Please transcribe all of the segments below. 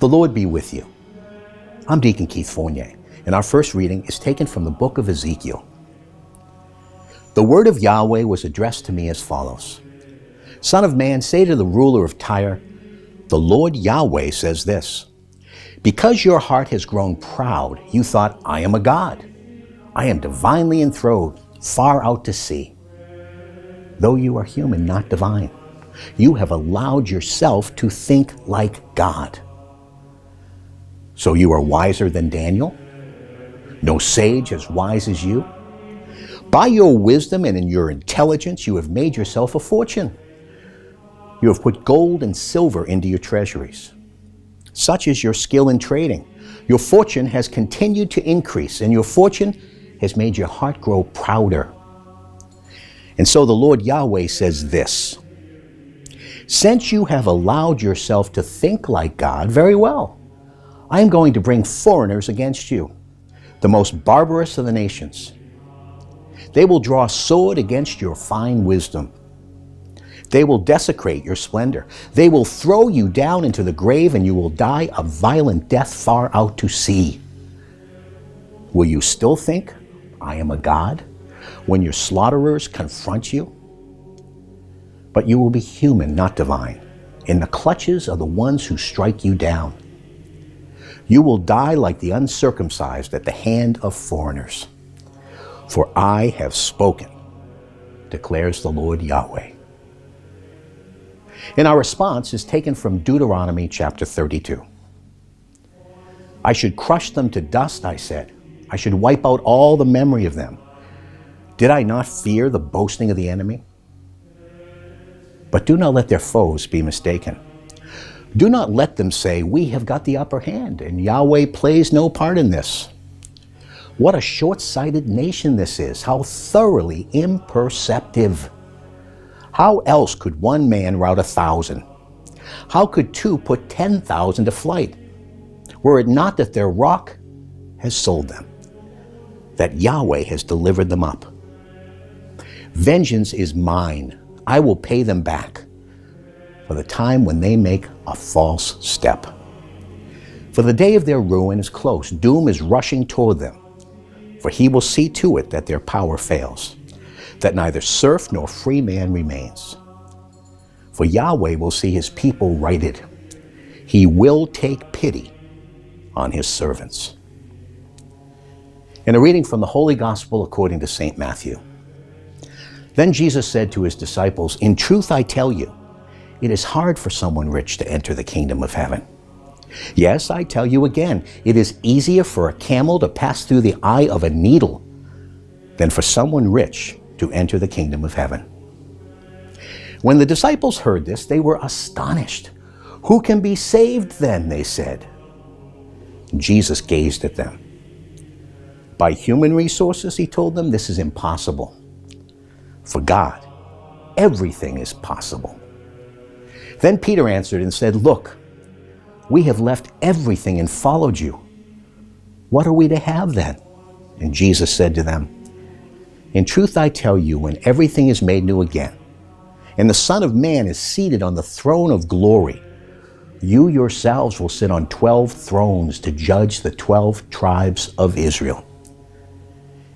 The Lord be with you. I'm Deacon Keith Fournier, and our first reading is taken from the book of Ezekiel. The word of Yahweh was addressed to me as follows. Son of man, say to the ruler of Tyre, the Lord Yahweh says this, because your heart has grown proud, you thought, I am a god. I am divinely enthroned, far out to sea. Though you are human, not divine, you have allowed yourself to think like God. So you are wiser than Danel? No sage as wise as you? By your wisdom and in your intelligence, you have made yourself a fortune. You have put gold and silver into your treasuries. Such is your skill in trading. Your fortune has continued to increase, and your fortune has made your heart grow prouder. And so the Lord Yahweh says this, since you have allowed yourself to think like God, very well, I am going to bring foreigners against you, the most barbarous of the nations. They will draw a sword against your fine wisdom. They will desecrate your splendor. They will throw you down into the grave, and you will die a violent death far out to sea. Will you still think, I am a god, when your slaughterers confront you? But you will be human, not divine, in the clutches of the ones who strike you down. You will die like the uncircumcised at the hand of foreigners. For I have spoken, declares the Lord Yahweh. And our response is taken from Deuteronomy chapter 32. I should crush them to dust, I said. I should wipe out all the memory of them. Did I not fear the boasting of the enemy? But do not let their foes be mistaken. Do not let them say, we have got the upper hand, and Yahweh plays no part in this. What a short-sighted nation this is, how thoroughly imperceptive. How else could one man rout 1,000? How could two put 10,000 to flight? Were it not that their rock has sold them, that Yahweh has delivered them up. Vengeance is mine, I will pay them back for the time when they make a false step. For the day of their ruin is close, doom is rushing toward them, for he will see to it that their power fails, that neither serf nor free man remains. For Yahweh will see his people righted. He will take pity on his servants. In a reading from the Holy Gospel according to St. Matthew. Then Jesus said to his disciples, in truth I tell you, it is hard for someone rich to enter the kingdom of heaven. Yes, I tell you again, it is easier for a camel to pass through the eye of a needle than for someone rich to enter the kingdom of heaven. When the disciples heard this, they were astonished. Who can be saved then, they said. Jesus gazed at them. By human resources, he told them, this is impossible. For God, everything is possible. Then Peter answered and said, look, we have left everything and followed you. What are we to have then? And Jesus said to them, in truth I tell you, when everything is made new again, and the Son of Man is seated on the throne of glory, you yourselves will sit on 12 thrones to judge the 12 tribes of Israel.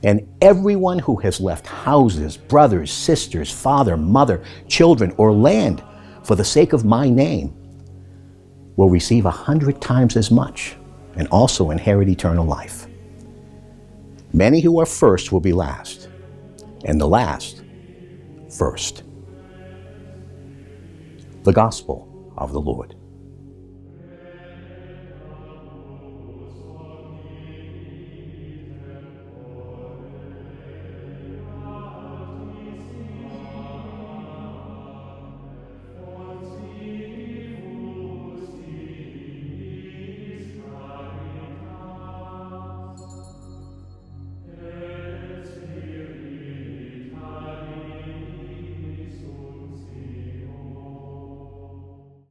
And everyone who has left houses, brothers, sisters, father, mother, children, or land for the sake of my name will receive 100 times as much and also inherit eternal life. Many who are first will be last, and the last first. The Gospel of the Lord.